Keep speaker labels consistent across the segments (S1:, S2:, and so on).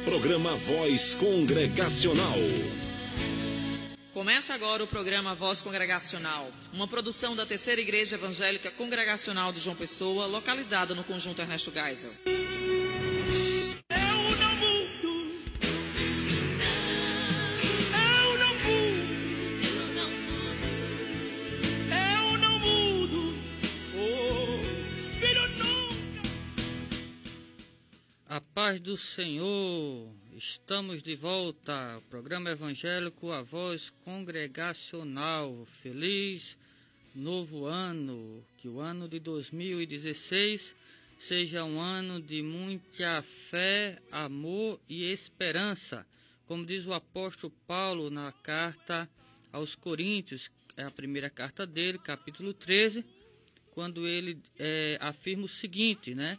S1: Programa Voz Congregacional.
S2: Começa agora o programa Voz Congregacional, uma produção da Terceira Igreja Evangélica Congregacional de João Pessoa, localizada no Conjunto Ernesto Geisel.
S3: A paz do Senhor, estamos de volta, o programa evangélico A Voz Congregacional. Feliz novo ano, que o ano de 2016 seja um ano de muita fé, amor e esperança. Como diz o apóstolo Paulo na carta aos Coríntios, é a primeira carta dele, capítulo 13, quando ele afirma o seguinte, né?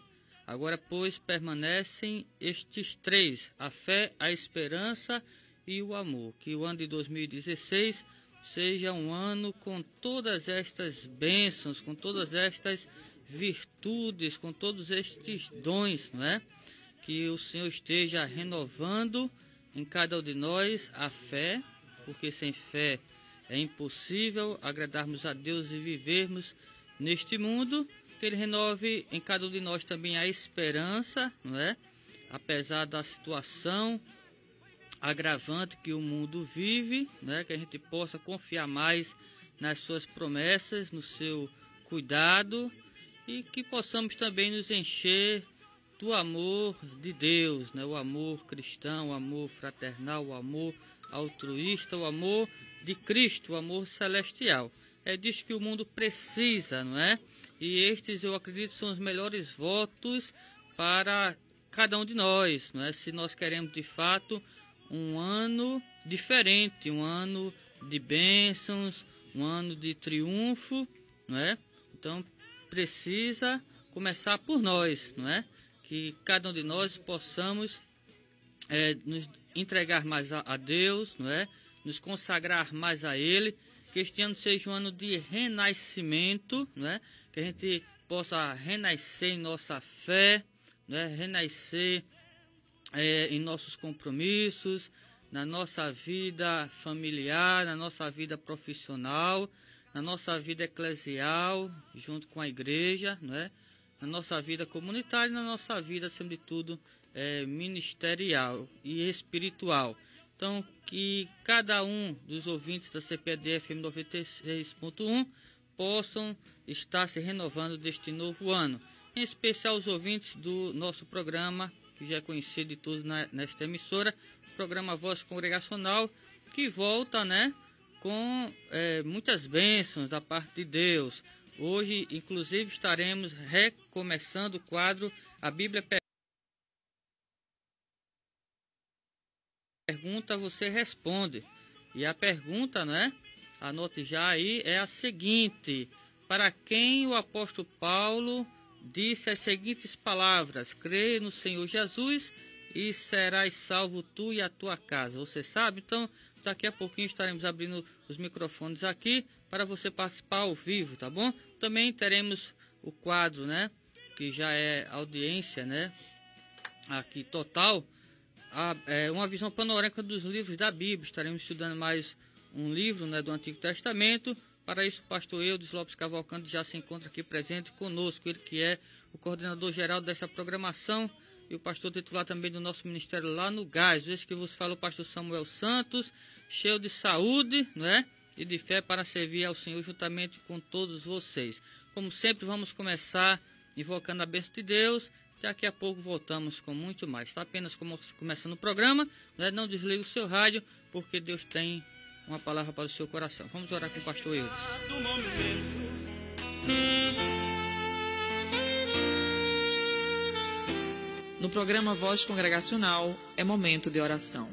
S3: Agora, pois, permanecem estes três, a fé, a esperança e o amor. Que o ano de 2016 seja um ano com todas estas bênçãos, com todas estas virtudes, com todos estes dons, não é? Que o Senhor esteja renovando em cada um de nós a fé, porque sem fé é impossível agradarmos a Deus e vivermos neste mundo. Que Ele renove em cada um de nós também a esperança, não é? Apesar da situação agravante que o mundo vive, né? Que a gente possa confiar mais nas suas promessas, no seu cuidado e que possamos também nos encher do amor de Deus, né? O amor cristão, o amor fraternal, o amor altruísta, o amor de Cristo, o amor celestial. É disso que o mundo precisa, não é? E estes, eu acredito, são os melhores votos para cada um de nós, não é? Se nós queremos, de fato, um ano diferente, um ano de bênçãos, um ano de triunfo, não é? Então, precisa começar por nós, não é? Que cada um de nós possamos nos entregar mais a Deus, não é? Nos consagrar mais a Ele. Que este ano seja um ano de renascimento, né? Que a gente possa renascer em nossa fé, né? Renascer em nossos compromissos, na nossa vida familiar, na nossa vida profissional, na nossa vida eclesial, junto com a igreja, né? Na nossa vida comunitária e na nossa vida, acima de tudo, ministerial e espiritual. Então, que cada um dos ouvintes da CPAD FM 96.1 possam estar se renovando deste novo ano. Em especial os ouvintes do nosso programa, que já é conhecido de todos nesta emissora, o programa Voz Congregacional, que volta, né, com muitas bênçãos da parte de Deus. Hoje, inclusive, estaremos recomeçando o quadro A Bíblia Pergunta, você responde. E a pergunta, né? Anote já aí, é a seguinte: para quem o apóstolo Paulo disse as seguintes palavras: crê no Senhor Jesus e serás salvo tu e a tua casa. Você sabe? Então, daqui a pouquinho estaremos abrindo os microfones aqui para você participar ao vivo, tá bom? Também teremos o quadro, né? Que já é audiência, né? Aqui total. Uma visão panorâmica dos livros da Bíblia. Estaremos estudando mais um livro, né, do Antigo Testamento. Para isso, o pastor Eudes Lopes Cavalcante já se encontra aqui presente conosco. Ele que é o coordenador geral dessa programação e o pastor titular também do nosso ministério lá no Gás. Esse que vos fala o pastor Samuel Santos, cheio de saúde, né, e de fé para servir ao Senhor juntamente com todos vocês. Como sempre, vamos começar invocando a bênção de Deus. Daqui a pouco voltamos com muito mais. Está apenas começando o programa, né? Não desligue o seu rádio, porque Deus tem uma palavra para o seu coração. Vamos orar com o pastor Eudes.
S2: No programa Voz Congregacional, é momento de oração.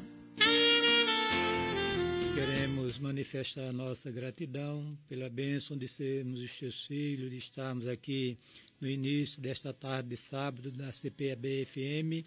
S4: Queremos manifestar a nossa gratidão pela bênção de sermos os teus filhos, de estarmos aqui no início desta tarde de sábado da CPAB-FM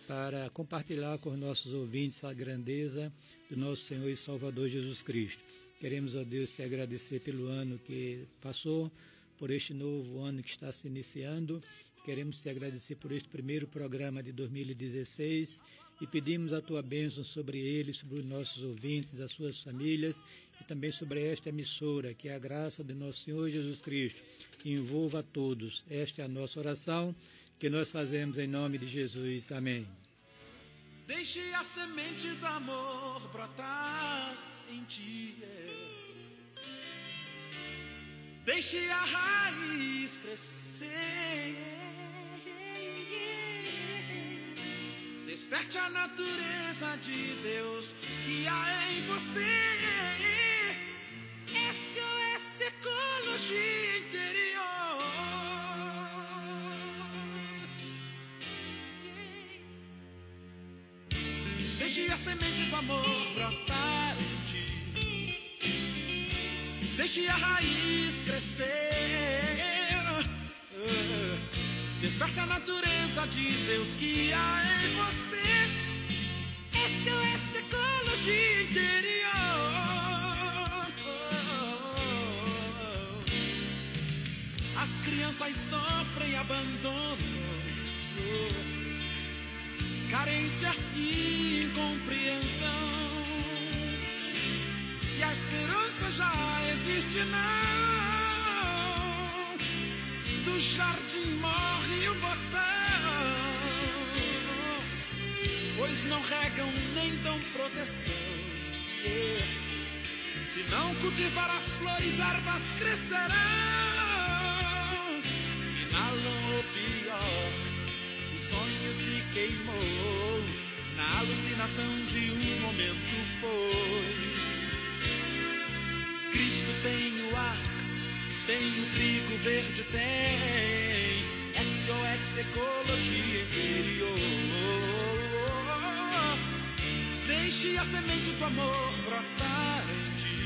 S4: para compartilhar com os nossos ouvintes a grandeza do nosso Senhor e Salvador Jesus Cristo. Queremos, ó Deus, te agradecer pelo ano que passou, por este novo ano que está se iniciando queremos te agradecer por este primeiro programa de 2016 e pedimos a tua bênção sobre ele, sobre os nossos ouvintes, as suas famílias e também sobre esta emissora, que a graça de nosso Senhor Jesus Cristo envolva a todos. Esta é a nossa oração que nós fazemos em nome de Jesus. Amém.
S5: Deixe a semente do amor brotar em ti. Deixe a raiz crescer. Desperte a natureza de Deus que há em você. SOS Ecologia Interior. Deixe a semente do amor brotar em ti. Deixe a raiz crescer. Desperte a natureza de Deus que há em você. SOS Ecologia Interior. As crianças sofrem abandono, carência e incompreensão, e a esperança já existe não. Do jardim morre o botão, pois não regam nem dão proteção. Se não cultivar as flores, ervas crescerão. Inalam o pior, o sonho se queimou, na alucinação de um momento foi. Cristo tem o ar, tem o trigo verde, tem SOS Ecologia Interior. Deixe a semente do amor brotar em ti.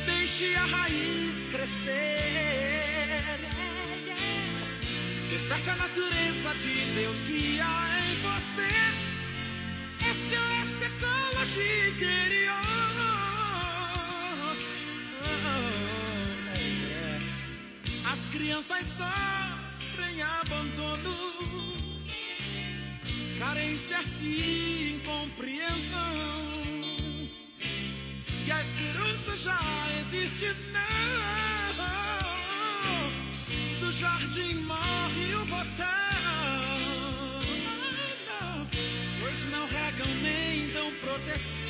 S5: Deixe a raiz crescer. Desperte a natureza de Deus que há em você. SOS Ecologia Interior. As crianças sofrem abandono, carência e incompreensão, e a esperança já existe não. Do jardim morre o botão, pois não regam nem dão proteção.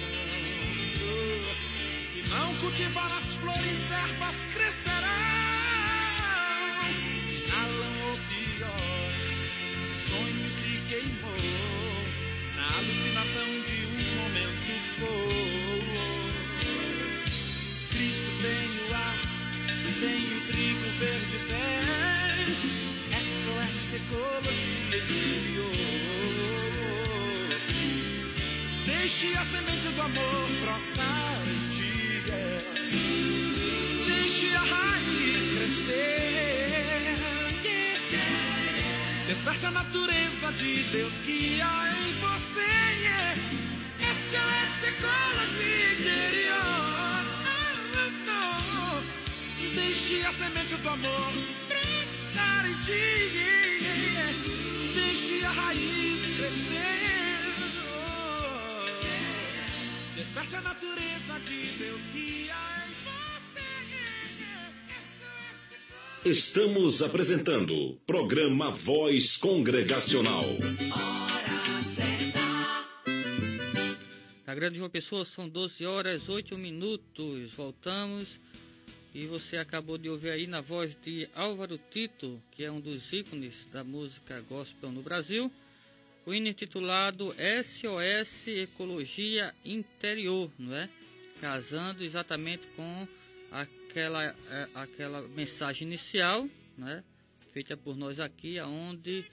S5: Se não cultivar as flores, ervas crescerão. Inalam o pior, o sonho se queimou, na alucinação de um momento foi. Cristo tem o ar, tem o trigo verde, tem SOS Ecologia Interior. Deixe a semente do amor brotar em ti. Deixe a raiz crescer. Desperte a natureza de Deus que há em você. SOS Ecologia Interior. Deixe a semente do amor brotar em ti. Deixe a raiz crescer. Desperte a natureza de Deus que há em você.
S1: Estamos apresentando programa Voz Congregacional.
S6: Hora certa.
S3: Na Grande João Pessoa são 12 horas 8 minutos. Voltamos e você acabou de ouvir aí na voz de Álvaro Tito, que é um dos ícones da música gospel no Brasil, o hino intitulado SOS Ecologia Interior, não é? Casando exatamente com aquela mensagem inicial, né, feita por nós aqui, onde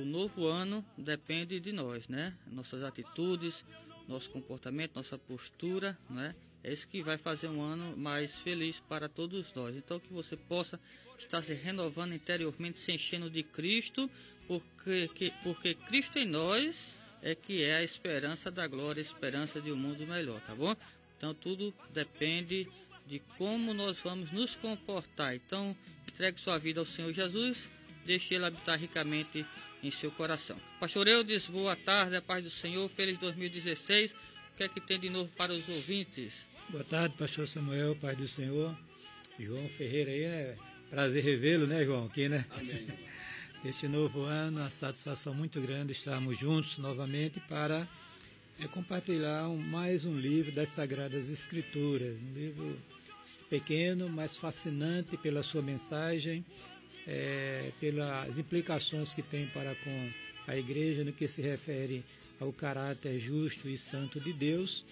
S3: o novo ano depende de nós, né? Nossas atitudes, nosso comportamento, nossa postura, né? É isso que vai fazer um ano mais feliz para todos nós. Então que você possa estar se renovando interiormente, se enchendo de Cristo, porque Cristo em nós é que é a esperança da glória, a esperança de um mundo melhor, tá bom? Então tudo depende de como nós vamos nos comportar. Então entregue sua vida ao Senhor Jesus, deixe Ele habitar ricamente em seu coração. Pastor Eudes, boa tarde, a paz do Senhor, feliz 2016. O que é que tem de novo para os ouvintes?
S4: Boa tarde, pastor Samuel, paz do Senhor. João Ferreira aí, né? Prazer revê-lo, né, João? Aqui, né?
S7: Amém.
S4: Este novo ano, uma satisfação muito grande estarmos juntos novamente para compartilhar mais um livro das Sagradas Escrituras. Um livro pequeno, mas fascinante pela sua mensagem, pelas implicações que tem para com a igreja no que se refere ao caráter justo e santo de Deus.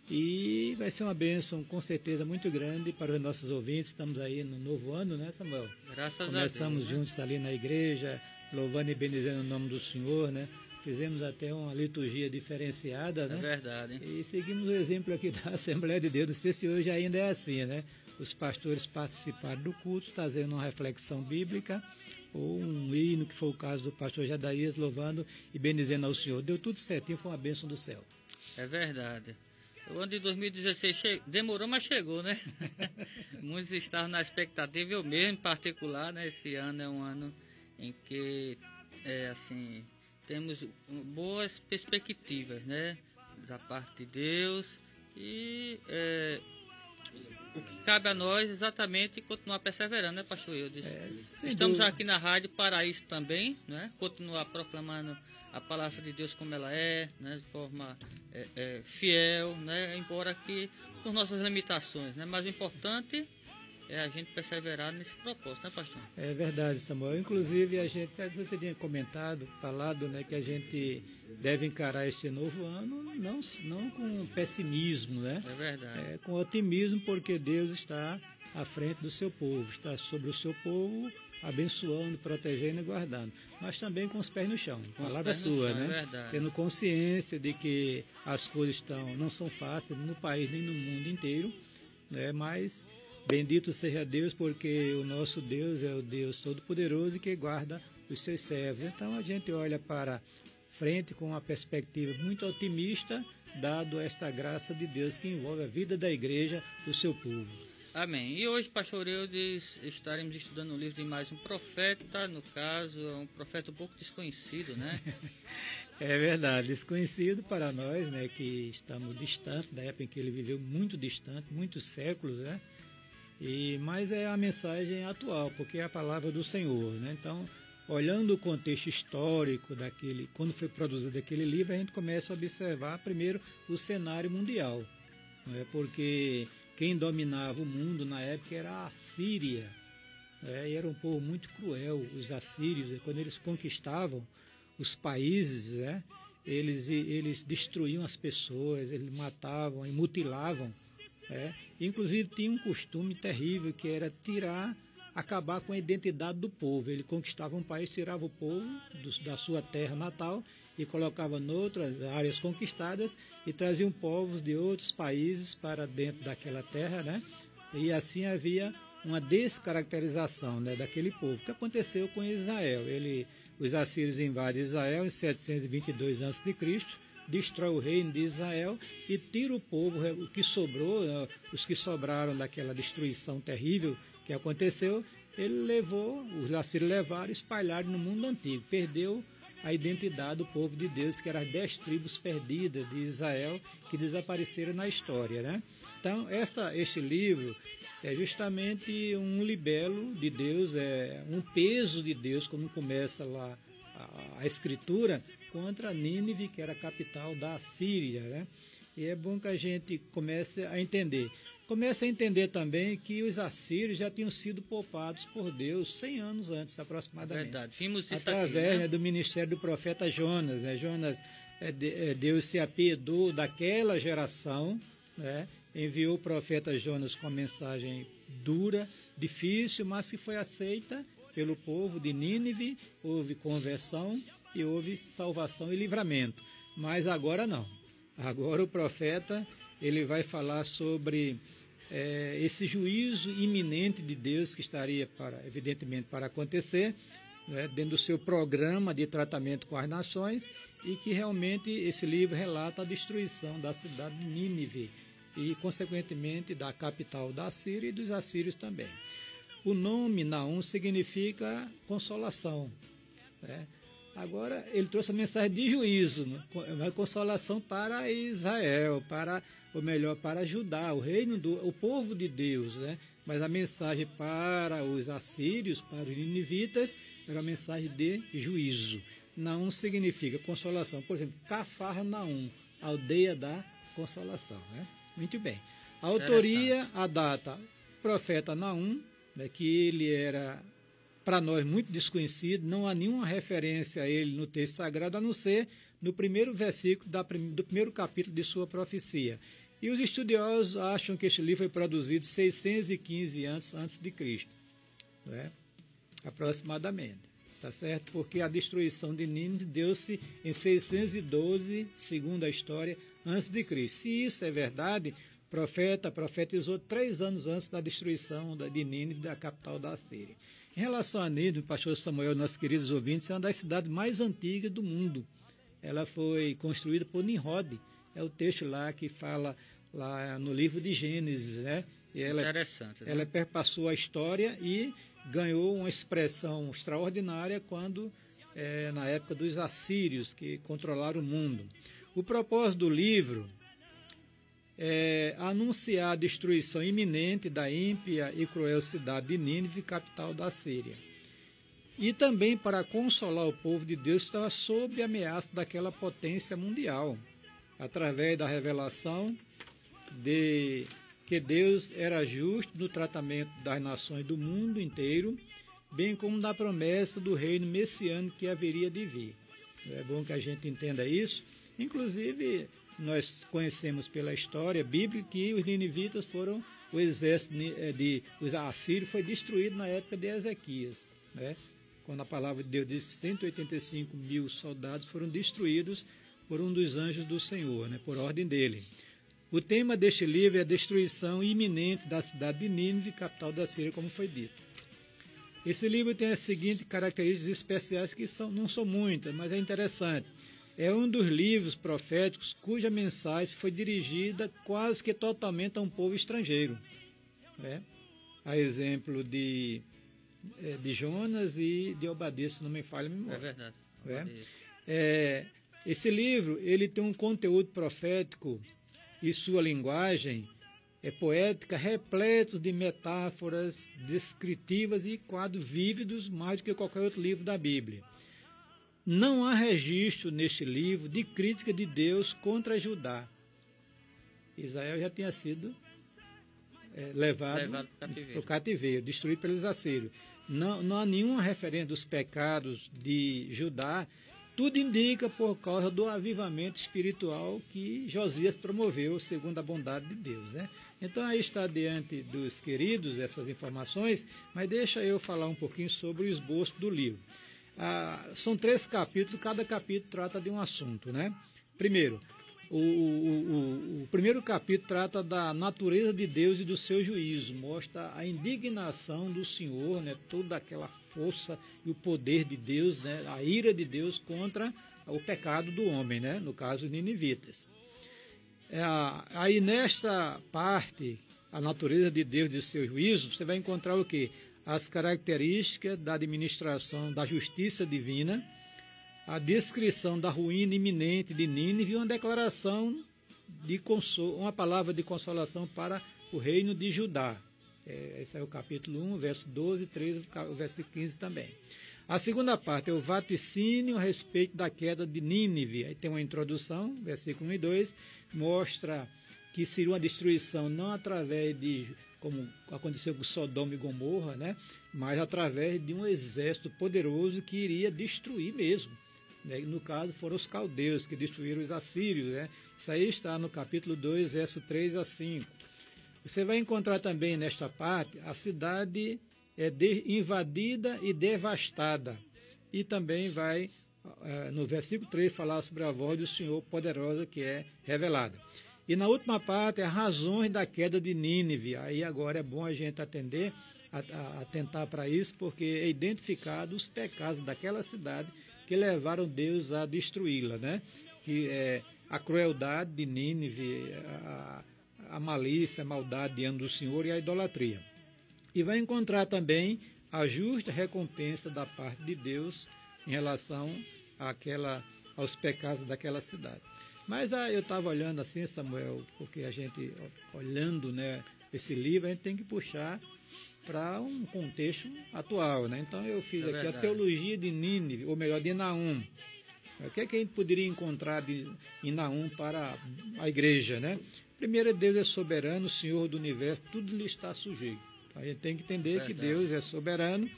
S4: E vai ser uma bênção, com certeza, muito grande para os nossos ouvintes. Estamos aí no novo ano, né, Samuel?
S3: Graças a Deus.
S4: Começamos juntos ali na igreja, louvando e bendizendo o nome do Senhor, né? Fizemos até uma liturgia diferenciada, né?
S3: É verdade.
S4: E seguimos o exemplo aqui da Assembleia de Deus. Não sei se hoje ainda é assim, né? Os pastores participaram do culto, trazendo uma reflexão bíblica, ou um hino, que foi o caso do pastor Jadaías, louvando e bendizendo ao Senhor. Deu tudo certinho, foi uma bênção do céu.
S3: É verdade. O ano de 2016 demorou, mas chegou, né? Muitos estavam na expectativa, eu mesmo em particular, né? Esse ano é um ano em que, assim, temos boas perspectivas, né? Da parte de Deus e o que cabe a nós exatamente continuar perseverando, né, pastor Eudes? Estamos aqui na Rádio Paraíso também, né? Continuar proclamando a palavra de Deus como ela é, né? De forma fiel, né? Embora que com nossas limitações, né? Mas o importante é a gente perseverar nesse propósito, né, pastor? É verdade, Samuel. Inclusive, você tinha falado, né, que a gente deve encarar este novo ano não com pessimismo, né? É verdade. Com otimismo, porque Deus está à frente do seu povo, está sobre o seu povo, abençoando, protegendo e guardando. Mas também com os pés no chão. Palavra sua, né? É verdade. Tendo consciência de que as coisas não são fáceis no país nem no mundo inteiro, né? Mas bendito seja Deus, porque o nosso Deus é o Deus Todo-Poderoso e que guarda os seus servos. Então a gente olha para frente com uma perspectiva muito otimista, dado esta graça de Deus que envolve a vida da igreja, o seu povo. Amém. E hoje, pastor Eudes, estaremos estudando o livro de mais um profeta, no caso, é um profeta um pouco desconhecido, né? É verdade, desconhecido para nós, né, que estamos distantes da época em que ele viveu, muito distante, muitos séculos, né? Mas é a mensagem atual, porque é a palavra do Senhor, né? Então, olhando o contexto histórico quando foi produzido aquele livro, a gente começa a observar primeiro o cenário mundial, né? Porque quem dominava o mundo na época era a Síria, né? E era um povo muito cruel, os assírios, e quando eles conquistavam os países, né? Eles destruíam as pessoas, eles matavam e mutilavam. Inclusive tinha um costume terrível que era acabar com a identidade do povo. Ele conquistava um país, tirava o povo da sua terra natal e colocava em outras áreas conquistadas e traziam povos de outros países para dentro daquela terra, né? E assim havia uma descaracterização, né, daquele povo. O que aconteceu com Israel? Os assírios invadem Israel em 722 a.C., destrói o reino de Israel e tira o povo, o que sobrou, os que sobraram daquela destruição terrível que aconteceu, os assírios levaram e espalharam no mundo antigo. Perdeu a identidade do povo de Deus, que eram as 10 tribos perdidas de Israel, que desapareceram na história, né? Então, este livro é justamente um libelo de Deus, um peso de Deus, como começa lá a Escritura, contra Nínive, que era a capital da Síria, né? E é bom que a gente comece a entender. Comece a entender também que os assírios já tinham sido poupados por Deus 100 anos antes, aproximadamente. Verdade, vimos isso através aqui, né? Do ministério do profeta Jonas, né? Deus se apiedou daquela geração, né? Enviou o profeta Jonas com uma mensagem dura, difícil, mas que foi aceita pelo povo de Nínive. Houve conversão e houve salvação e livramento. Mas agora não. Agora o profeta ele vai falar sobre esse juízo iminente de Deus que estaria, evidentemente, para acontecer, né, dentro do seu programa de tratamento com as nações, e que realmente esse livro relata a destruição da cidade de Nínive e, consequentemente, da capital da Síria e dos assírios também.
S4: O nome Naum significa consolação, né? Agora, ele trouxe a mensagem de juízo, né? Uma consolação para Israel, para Judá, o povo de Deus, né? Mas a mensagem para os assírios, para os ninivitas, era uma mensagem de juízo. Naum significa consolação. Por exemplo, Cafarnaum, aldeia da consolação, né? Muito bem. A autoria, a data, profeta Naum, né, que ele era, para nós, muito desconhecido, não há nenhuma referência a ele no texto sagrado, a não ser no primeiro versículo do primeiro capítulo de sua profecia. E os estudiosos acham que este livro foi produzido 615 anos antes de Cristo, né? Aproximadamente, tá certo? Porque a destruição de Nínive deu-se em 612, segundo a história, antes de Cristo. Se isso é verdade, o profeta profetizou 3 anos antes da destruição de Nínive, da capital da Assíria. Em relação a Nínive, o pastor Samuel, nossos queridos ouvintes, é uma das cidades mais antigas do mundo. Ela foi construída por Nimrod. É o texto lá que fala lá no livro de Gênesis, né? E
S3: Interessante, né?
S4: Ela perpassou a história e ganhou uma expressão extraordinária quando, na época dos assírios, que controlaram o mundo. O propósito do livro é anunciar a destruição iminente da ímpia e cruel cidade de Nínive, capital da Síria. E também para consolar o povo de Deus que estava sob a ameaça daquela potência mundial, através da revelação de que Deus era justo no tratamento das nações do mundo inteiro, bem como da promessa do reino messiânico que haveria de vir. É bom que a gente entenda isso. Inclusive, nós conhecemos pela história bíblica que os ninivitas foram, o exército os assírios foi destruído na época de Ezequias, né? Quando a palavra de Deus diz que 185 mil soldados foram destruídos por um dos anjos do Senhor, né? Por ordem dele. O tema deste livro é a destruição iminente da cidade de Nínive, capital da Síria, como foi dito. Esse livro tem as seguintes características especiais, que não são muitas, mas é interessante. É um dos livros proféticos cuja mensagem foi dirigida quase que totalmente a um povo estrangeiro, né? A exemplo de Jonas e de Obadias, se não me falha a memória.
S3: É verdade.
S4: Esse livro ele tem um conteúdo profético e sua linguagem poética repletos de metáforas descritivas e quadros vívidos mais do que qualquer outro livro da Bíblia. Não há registro neste livro de crítica de Deus contra Judá. Israel já tinha sido levado para o cativeiro, destruído pelos assírios. Não há nenhuma referência dos pecados de Judá. Tudo indica por causa do avivamento espiritual que Josias promoveu, segundo a bondade de Deus, né? Então, aí está diante dos queridos essas informações, mas deixa eu falar um pouquinho sobre o esboço do livro. São 3 capítulos, cada capítulo trata de um assunto, né? Primeiro, o primeiro capítulo trata da natureza de Deus e do seu juízo, mostra a indignação do Senhor, né? Toda aquela força e o poder de Deus, né? A ira de Deus contra o pecado do homem, né? No caso, os ninivitas. Aí nesta parte, a natureza de Deus e do seu juízo, você vai encontrar o quê? As características da administração da justiça divina, a descrição da ruína iminente de Nínive e uma declaração uma palavra de consolação para o reino de Judá. Esse é o capítulo 1, verso 12, 13, o verso 15 também. A segunda parte é o vaticínio a respeito da queda de Nínive. Aí tem uma introdução, versículo 1 e 2, mostra que seria uma destruição não através de, como aconteceu com Sodoma e Gomorra, né? Mas através de um exército poderoso que iria destruir mesmo. Né? No caso, foram os caldeus que destruíram os assírios. Né? Isso aí está no capítulo 2, verso 3 a 5. Você vai encontrar também nesta parte a cidade invadida e devastada. E também vai, no versículo 3, falar sobre a voz do Senhor poderosa que é revelada. E na última parte, as razões da queda de Nínive. Aí agora é bom a gente atentar para isso, porque é identificado os pecados daquela cidade que levaram Deus a destruí-la, né? Que é a crueldade de Nínive, a malícia, a maldade diante do Senhor e a idolatria. e vai encontrar também a justa recompensa da parte de Deus em relação aos pecados daquela cidade. Mas eu estava olhando assim, Samuel, porque a gente, olhando, né, esse livro, a gente tem que puxar para um contexto atual, né? Então eu fiz aqui a teologia de Nínive, ou melhor, de Naum. O que é que a gente poderia encontrar em Naum para a igreja, né? Primeiro, Deus é soberano, Senhor do universo, tudo lhe está sujeito. A gente tem que entender que Deus é soberano,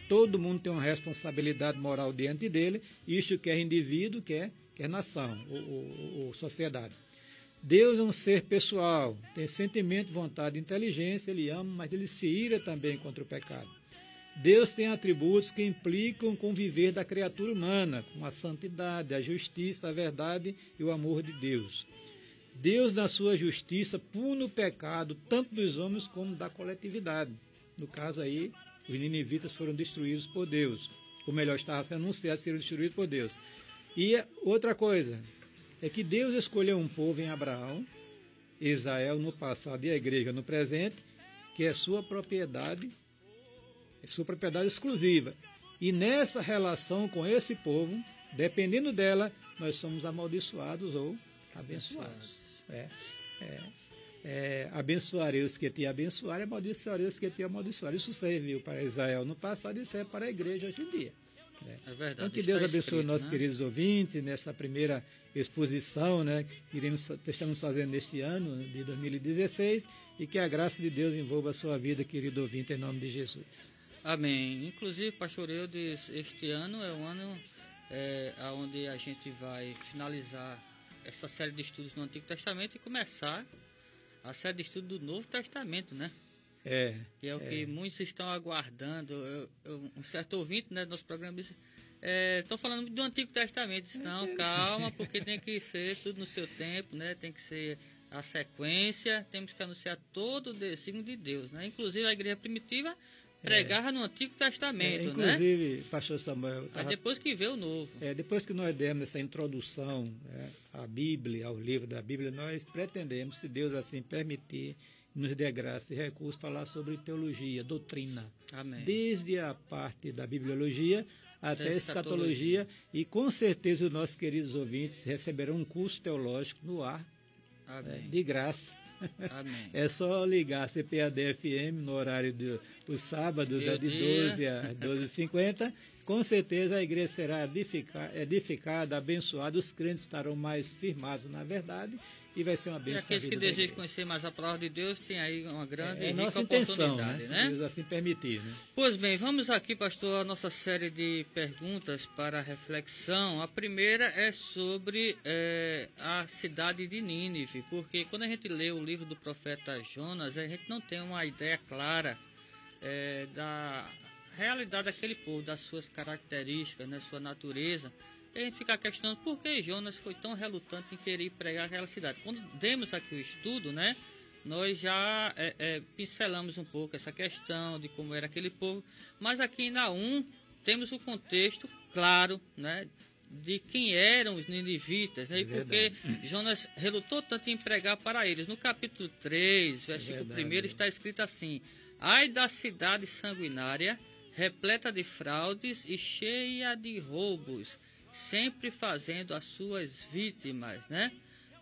S4: todo mundo tem uma responsabilidade moral diante dele, isto quer indivíduo, quer nação ou sociedade. Deus é um ser pessoal, tem sentimento, vontade e inteligência, ele ama, mas ele se ira também contra o pecado. Deus tem atributos que implicam com o viver da criatura humana, com a santidade, a justiça, a verdade e o amor de Deus. Deus, na sua justiça, pune o pecado tanto dos homens como da coletividade. No caso aí, os ninivitas foram destruídos por Deus. Ou melhor, estava sendo anunciado ser destruído por Deus. E outra coisa, é que Deus escolheu um povo em Abraão, Israel no passado e a igreja no presente, que é sua propriedade exclusiva. E nessa relação com esse povo, dependendo dela, nós somos amaldiçoados ou abençoados. Abençoarei os que te abençoarem, amaldiçoarei os que te amaldiçoarem. Isso serviu para Israel no passado e serve para a igreja hoje em dia.
S3: É verdade.
S4: Então, que Deus abençoe nossos queridos ouvintes nessa primeira exposição, né, que estamos fazendo neste ano de 2016, e que a graça de Deus envolva a sua vida, querido ouvinte, em nome de Jesus.
S3: Amém. Inclusive, pastor Eudes, este ano é um ano onde a gente vai finalizar essa série de estudos no Antigo Testamento e começar a série de estudos do Novo Testamento, né? Que é o que muitos estão aguardando. Um certo ouvinte, né, do nosso programa disse, estou falando do Antigo Testamento. Disse, não, calma, porque tem que ser tudo no seu tempo, né? Tem que ser a sequência, temos que anunciar todo o desígnio de Deus, né? Inclusive a igreja primitiva pregava no Antigo Testamento,
S4: inclusive,
S3: né?
S4: pastor Samuel...
S3: depois que veio o Novo.
S4: Depois que nós demos essa introdução, né, à Bíblia, ao livro da Bíblia, nós pretendemos, se Deus assim permitir, nos dê graça e recurso, falar sobre teologia, doutrina.
S3: Amém.
S4: Desde a parte da bibliologia até a escatologia. E com certeza os nossos queridos ouvintes receberão um curso teológico no ar, de graça.
S3: Amém.
S4: É só ligar a CPAD-FM no horário do sábado, de 12 a 12h50. Com certeza a igreja será edificada, abençoada, os crentes estarão mais firmados na verdade e vai ser uma bênção.
S3: E aqueles que desejam conhecer mais a palavra de Deus, tem aí uma grande e
S4: nossa
S3: rica
S4: intenção,
S3: oportunidade,
S4: né? Se Deus assim permitir, né?
S3: Pois bem, vamos aqui, pastor, a nossa série de perguntas para reflexão. A primeira é sobre a cidade de Nínive, porque quando a gente lê o livro do profeta Jonas, a gente não tem uma ideia clara da realidade daquele povo, das suas características, né, sua natureza. E a gente fica questionando por que Jonas foi tão relutante em querer pregar aquela cidade. Quando demos aqui o estudo, né, nós já pincelamos um pouco essa questão de como era aquele povo, mas aqui em Naum temos o contexto claro, né, de quem eram os ninivitas, né, e porque Jonas relutou tanto em pregar para eles. No capítulo 3, versículo 1, está escrito assim: ai da cidade sanguinária, repleta de fraudes e cheia de roubos, sempre fazendo as suas vítimas, né?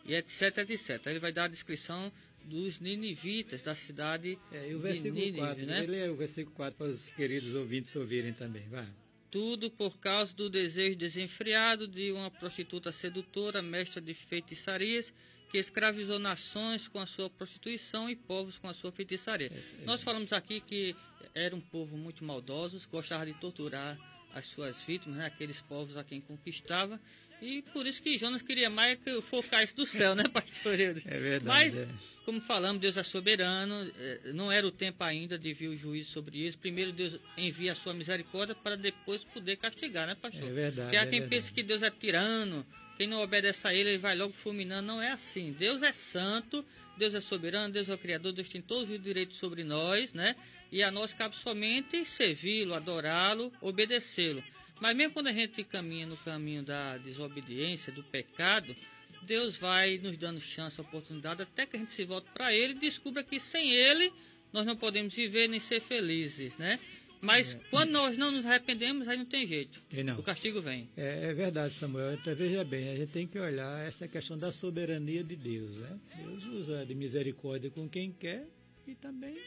S3: E etc, etc. Ele vai dar a descrição dos ninivitas, da cidade
S4: e o versículo
S3: de Nínive,
S4: 4,
S3: né?
S4: Ele é o versículo 4 para os queridos ouvintes ouvirem também, vai.
S3: Tudo por causa do desejo desenfreado de uma prostituta sedutora, mestra de feitiçarias, que escravizou nações com a sua prostituição e povos com a sua feitiçaria. Nós falamos aqui que era um povo muito maldoso, gostava de torturar as suas vítimas, né, aqueles povos a quem conquistava, e por isso que Jonas queria mais que focar isso do céu, né, pastor Eudes?
S4: É verdade.
S3: Mas, como falamos, Deus é soberano, não era o tempo ainda de vir o juízo sobre eles. Primeiro Deus envia a sua misericórdia para depois poder castigar, né, pastor?
S4: É verdade.
S3: Porque há quem pensa que Deus é tirano, quem não obedece a ele vai logo fulminando. Não é assim. Deus é santo, Deus é soberano, Deus é o Criador, Deus tem todos os direitos sobre nós, né? E a nós cabe somente servi-lo, adorá-lo, obedecê-lo. Mas mesmo quando a gente caminha no caminho da desobediência, do pecado, Deus vai nos dando chance, oportunidade, até que a gente se volte para ele e descubra que sem ele nós não podemos viver nem ser felizes, né? Mas quando nós não nos arrependemos, aí não tem jeito.
S4: Não.
S3: O castigo vem.
S4: É verdade, Samuel. Então, veja bem, a gente tem que olhar essa questão da soberania de Deus, né? Deus usa de misericórdia com quem quer e também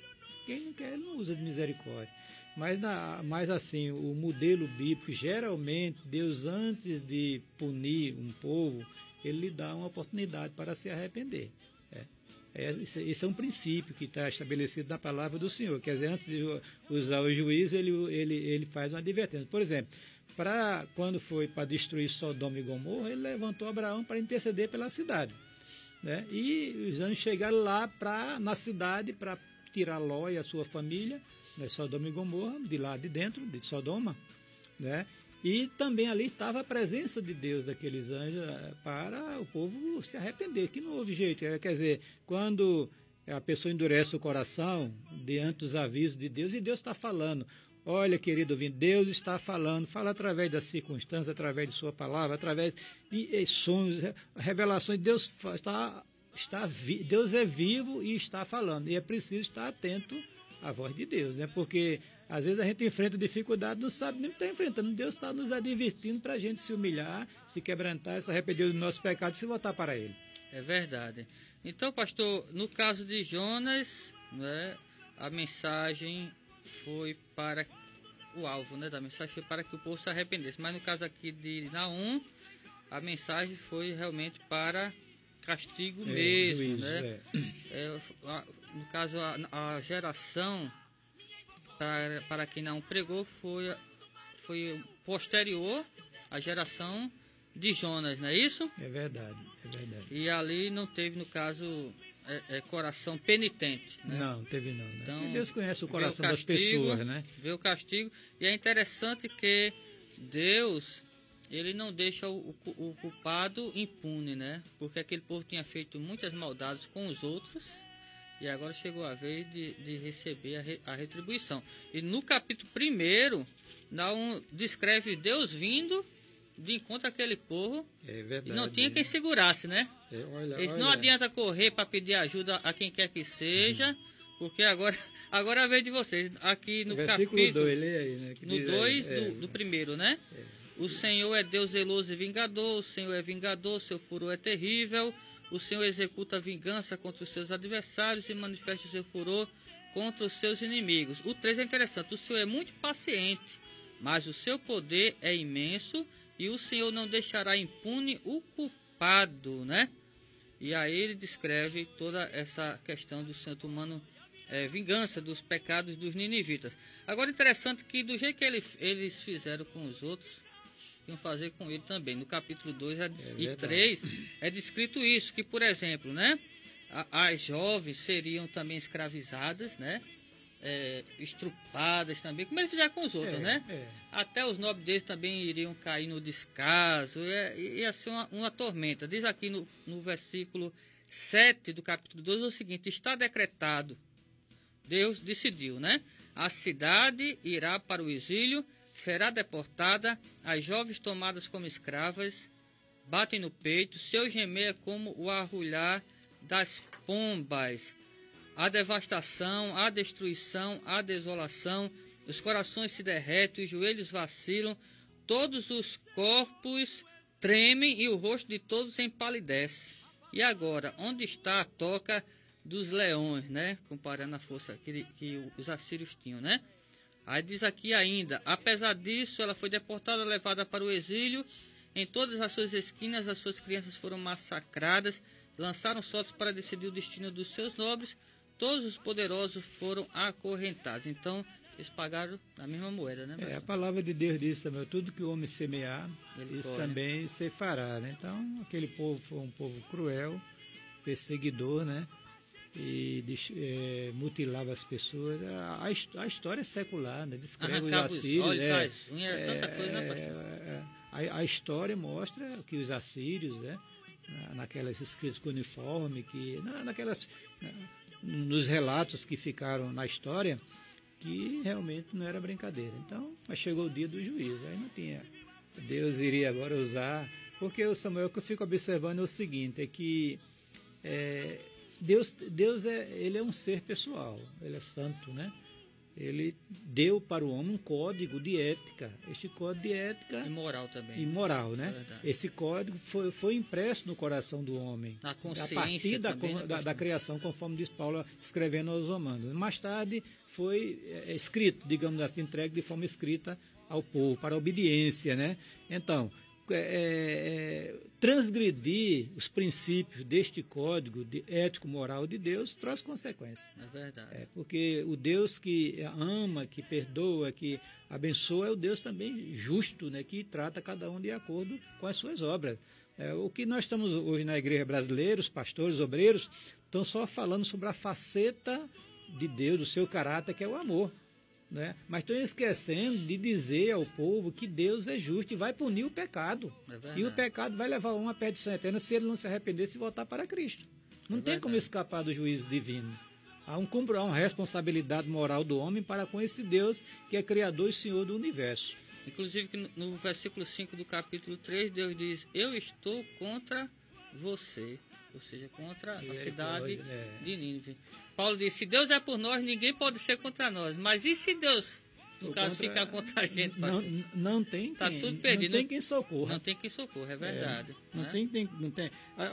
S4: quem não quer, ele não usa de misericórdia. Mas assim, o modelo bíblico, geralmente, Deus, antes de punir um povo, ele lhe dá uma oportunidade para se arrepender. Esse é um princípio que está estabelecido na palavra do Senhor. Quer dizer, antes de usar o juízo, ele faz uma advertência. Por exemplo, quando foi para destruir Sodoma e Gomorra, ele levantou Abraão para interceder pela cidade. Né? E os anjos chegaram lá na cidade para tirar Ló e a sua família, né, Sodoma e Gomorra, de lá de dentro, de Sodoma, né? E também ali estava a presença de Deus daqueles anjos para o povo se arrepender, que não houve jeito. Quer dizer, quando a pessoa endurece o coração diante dos avisos de Deus, e Deus está falando, olha, querido ouvinte, Deus está falando, fala através das circunstâncias, através de sua palavra, através de sonhos, revelações, Deus Deus é vivo e está falando, e é preciso estar atento à voz de Deus, né? Porque às vezes a gente enfrenta dificuldade, não sabe nem o que está enfrentando. Deus está nos advertindo para a gente se humilhar, se quebrantar, se arrepender do nosso pecado e se voltar para Ele.
S3: É verdade. Então, pastor, no caso de Jonas, né, a mensagem foi para o alvo, né, da mensagem foi para que o povo se arrependesse. Mas no caso aqui de Naum, a mensagem foi realmente para castigo mesmo,
S4: juízo,
S3: né? No caso, a geração para quem não pregou foi posterior à geração de Jonas, não é isso?
S4: É verdade, é verdade.
S3: E ali não teve, no caso, coração penitente, né?
S4: Não, teve não. Né?
S3: Então,
S4: Deus conhece o coração
S3: castigo,
S4: das pessoas, né?
S3: Vê o castigo. E é interessante que Deus, ele não deixa o culpado impune, né? Porque aquele povo tinha feito muitas maldades com os outros, e agora chegou a vez de receber a retribuição. E no capítulo 1, descreve Deus vindo de encontro àquele povo.
S4: É verdade.
S3: E não tinha quem segurasse, né?
S4: Olha.
S3: Não adianta correr para pedir ajuda a quem quer que seja, porque agora é a vez de vocês. Aqui no capítulo
S4: 2, lê aí, né?
S3: No 2 do 1, né? O Senhor é Deus zeloso e vingador, o Senhor é vingador, seu furor é terrível. O Senhor executa a vingança contra os seus adversários e manifesta o seu furor contra os seus inimigos. O 3 é interessante. O Senhor é muito paciente, mas o seu poder é imenso e o Senhor não deixará impune o culpado, né? E aí ele descreve toda essa questão do santo humano, vingança dos pecados dos ninivitas. Agora, interessante que do jeito que eles fizeram com os outros, iam fazer com ele também. No capítulo 2 e 3 é descrito isso, que, por exemplo, né, as jovens seriam também escravizadas, né, estrupadas também, como eles fizeram com os outros, né? Até os nobres deles também iriam cair no descaso, ia ser uma tormenta. Diz aqui no versículo 7 do capítulo 2 o seguinte: está decretado, Deus decidiu, né? A cidade irá para o exílio, será deportada, as jovens tomadas como escravas batem no peito, seu gemer é como o arrulhar das pombas. A devastação, a destruição, a desolação, os corações se derretem, os joelhos vacilam, todos os corpos tremem e o rosto de todos empalidece. E agora, onde está a toca dos leões, né? Comparando a força que os assírios tinham, né? Aí diz aqui ainda: apesar disso, ela foi deportada, levada para o exílio. Em todas as suas esquinas, as suas crianças foram massacradas. Lançaram sortes para decidir o destino dos seus nobres. Todos os poderosos foram acorrentados. Então, eles pagaram a mesma moeda, né?
S4: A palavra de Deus diz também: tudo que o homem semear, isso
S3: colhe,
S4: também se fará, né? Então, aquele povo foi um povo cruel, perseguidor, né? E mutilava as pessoas. A história é secular, né? Descreve os assírios.
S3: As unhas, tanta coisa, né,
S4: a história mostra que os assírios, né? Naquelas escritas com uniforme, nos relatos que ficaram na história, que realmente não era brincadeira. Então, mas chegou o dia do juízo, aí não tinha. Deus iria agora usar, porque o Samuel, que eu fico observando é o seguinte, é que Deus ele é um ser pessoal, ele é santo, né? Ele deu para o homem um código de ética. Este código de ética...
S3: E moral também.
S4: E moral, né?
S3: É verdade.
S4: Esse código foi impresso no coração do homem.
S3: Na consciência
S4: a partir
S3: também, né,
S4: da criação, conforme diz Paulo escrevendo aos Romanos. Mais tarde foi escrito, digamos assim, entregue de forma escrita ao povo, para a obediência, né? Então, transgredir os princípios deste código de ético-moral de Deus traz consequências.
S3: É verdade.
S4: Porque o Deus que ama, que perdoa, que abençoa, é o Deus também justo, né? Que trata cada um de acordo com as suas obras. O que nós estamos hoje na igreja brasileira, os pastores, obreiros, estão só falando sobre a faceta de Deus, do seu caráter, que é o amor. Né? Mas estão esquecendo de dizer ao povo que Deus é justo e vai punir o pecado. E o pecado vai levar uma à perdição eterna se ele não se arrepender e voltar para Cristo. Não tem como escapar do juízo divino. Há uma responsabilidade moral do homem para com esse Deus que é Criador e Senhor do universo.
S3: Inclusive, que no versículo 5 do capítulo 3, Deus diz: eu estou contra você. Ou seja, contra a cidade de Nínive. Paulo diz: se Deus é por nós, ninguém pode ser contra nós. Mas e se Deus, no caso, ficar contra a gente?
S4: Não tem
S3: tá
S4: quem,
S3: tudo perdido.
S4: Não tem quem socorra.
S3: Não tem quem socorra, é verdade.
S4: Não tem.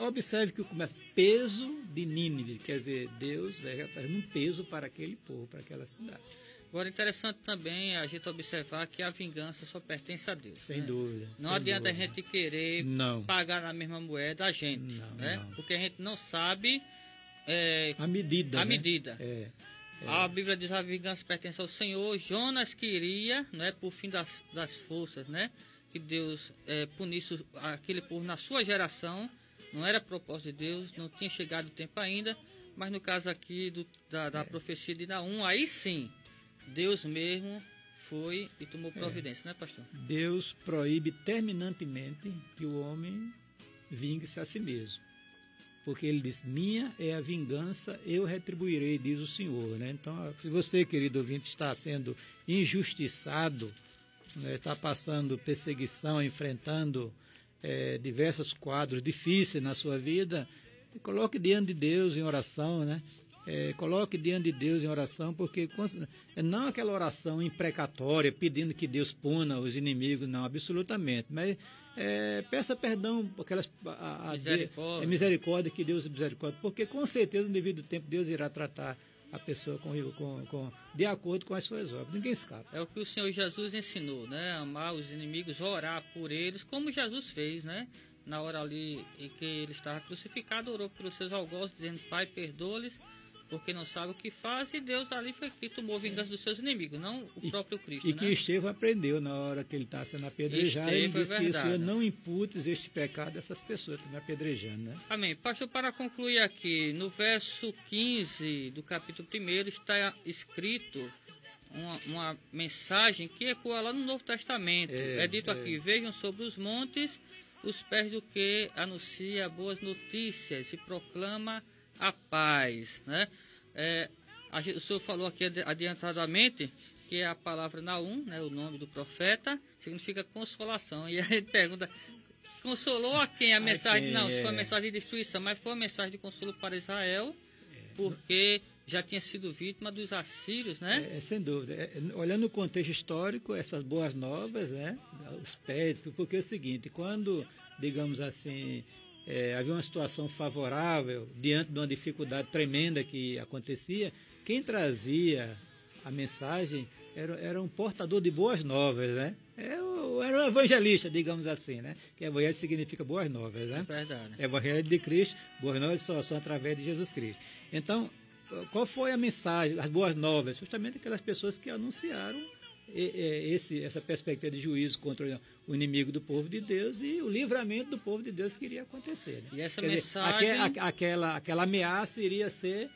S4: Observe que começa peso de Nínive, quer dizer, Deus está dando um peso para aquele povo, para aquela cidade.
S3: Agora, interessante também a gente observar que a vingança só pertence a Deus.
S4: Sem dúvida.
S3: Não adianta a gente querer pagar na mesma moeda a gente, né? Porque a gente não sabe
S4: a medida.
S3: A Bíblia diz: a vingança pertence ao Senhor. Jonas queria, né, por fim das forças, né, que Deus punisse aquele povo na sua geração. Não era propósito de Deus, não tinha chegado o tempo ainda. Mas no caso aqui da profecia de Naum, aí sim, Deus mesmo foi e tomou providência, né, pastor?
S4: Deus proíbe terminantemente que o homem vingue-se a si mesmo. Porque ele diz: minha é a vingança, eu retribuirei, diz o Senhor. Né? Então, se você, querido ouvinte, está sendo injustiçado, né, está passando perseguição, enfrentando diversos quadros difíceis na sua vida, coloque diante de Deus em oração, né? Coloque diante de Deus em oração, porque não aquela oração imprecatória, pedindo que Deus puna os inimigos, não, absolutamente, mas peça perdão, misericórdia, que Deus é misericórdia, porque com certeza no devido tempo Deus irá tratar a pessoa de acordo com as suas obras, ninguém escapa.
S3: É o que o Senhor Jesus ensinou, né? Amar os inimigos, orar por eles, como Jesus fez, né? Na hora ali em que ele estava crucificado, orou pelos seus algozes, dizendo: Pai, perdoa-lhes, porque não sabe o que faz, e Deus ali foi que tomou vingança dos seus inimigos, não o próprio Cristo.
S4: E que Estevão aprendeu na hora que ele estava sendo apedrejado, ele disse que o Senhor não imputes este pecado dessas pessoas que estão me apedrejando, né?
S3: Amém. Pastor, para concluir aqui, no verso 15 do capítulo 1 está escrito uma mensagem que ecoa lá no Novo Testamento. É dito aqui: vejam sobre os montes os pés do que anuncia boas notícias e proclama a paz, né? O senhor falou aqui adiantadamente que a palavra Naum, né, o nome do profeta, significa consolação. E a gente pergunta: consolou a quem a mensagem? Não, foi uma mensagem de destruição, mas foi uma mensagem de consolo para Israel, porque já tinha sido vítima dos assírios, né?
S4: Sem dúvida. Olhando o contexto histórico, essas boas novas, né? Os pés, porque é o seguinte: quando, digamos assim, havia uma situação favorável diante de uma dificuldade tremenda que acontecia, quem trazia a mensagem era um portador de boas novas, né? Era um evangelista, digamos assim, né? Que evangelho significa boas novas, né?
S3: É verdade.
S4: Evangelho de Cristo, boas novas só são através de Jesus Cristo. Então, qual foi a mensagem, as boas novas? Justamente aquelas pessoas que anunciaram essa perspectiva de juízo contra o inimigo do povo de Deus e o livramento do povo de Deus que iria acontecer. Né?
S3: E essa mensagem...
S4: Aquela ameaça iria ser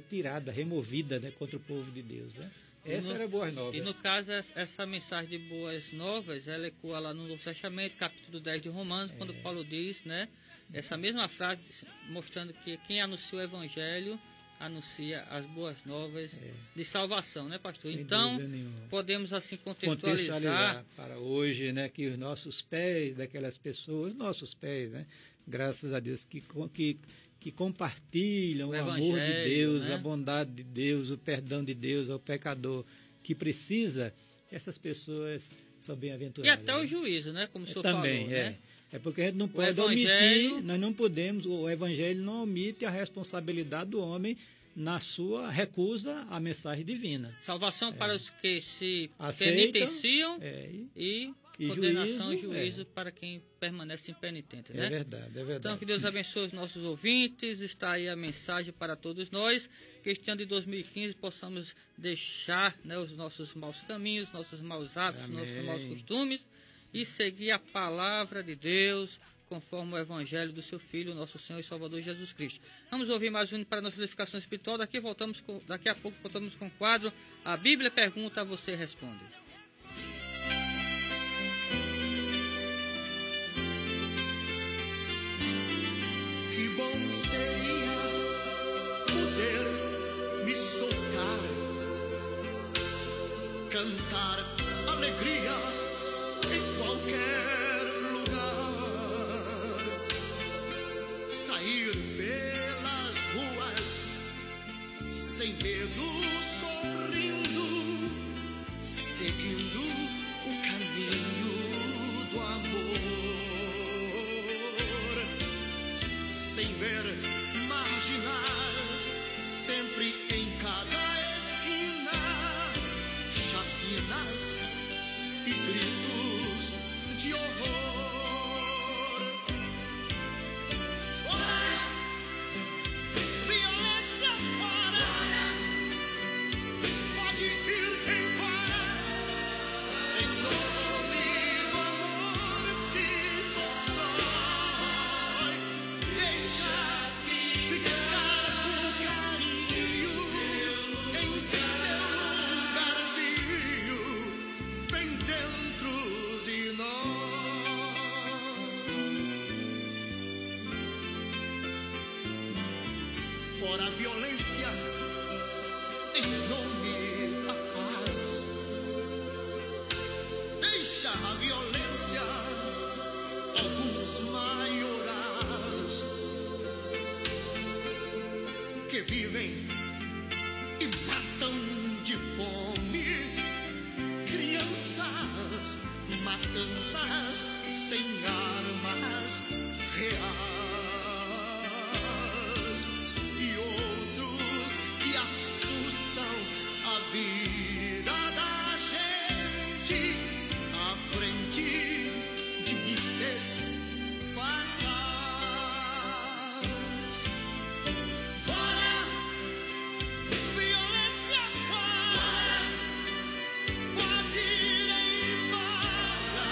S4: tirada, removida, né, contra o povo de Deus. Né? Essa era boas novas.
S3: E no caso, essa mensagem de boas novas, ela ecoa lá no Novo Testamento, capítulo 10 de Romanos, quando Paulo diz, né, essa mesma frase, mostrando que quem anuncia o Evangelho anuncia as boas novas de salvação, né, pastor?
S4: Sem
S3: então,
S4: podemos
S3: assim contextualizar
S4: para hoje, né, que os nossos pés daquelas pessoas, nossos pés, né, graças a Deus, que que compartilham o amor de
S3: Evangelho,
S4: Deus,
S3: né?
S4: a bondade de Deus, o perdão de Deus ao pecador que precisa, essas pessoas são
S3: E
S4: bem-aventuradas.
S3: até o juízo, né? Como o senhor
S4: Também,
S3: falou, né?
S4: É porque a gente não pode
S3: Evangelho-
S4: omitir, nós não podemos, o Evangelho não omite a responsabilidade do homem na sua recusa à mensagem divina.
S3: Salvação para os que se
S4: Aceitam,
S3: penitenciam
S4: E
S3: e condenação e
S4: juízo,
S3: juízo para quem permanece impenitente,
S4: é
S3: né?
S4: verdade, é verdade.
S3: Então, que Deus abençoe os nossos ouvintes. Está aí a mensagem para todos nós. Que este ano de 2015 possamos deixar, né, os nossos maus caminhos, nossos maus hábitos,
S4: Amém.
S3: nossos maus costumes e seguir a palavra de Deus conforme o Evangelho do seu Filho, nosso Senhor e Salvador Jesus Cristo. Vamos ouvir mais um para a nossa edificação espiritual. Daqui a pouco voltamos com o quadro A Bíblia Pergunta, Você Responde.
S5: Que bom seria poder me soltar, cantar alegria em qualquer lugar, sair pelas ruas sem medo, sorrindo, seguindo o caminho do amor. Sem ver marginais, sempre em cada esquina, chacinas e gritos de horror. Fora! Violência fora! Pode ir embora, em nome do amor que constrói. Deixa ficar o carinho em seu lugarzinho, bem dentro de nós. Fora a violência, em nome da paz. Deixa a violência, alguns maiorais que vivem e matam de fome crianças, matanças sem armas reais, e outros que assustam a vida da gente à frente de mísseis fatais. Fora! Violência fora! Pode ir embora,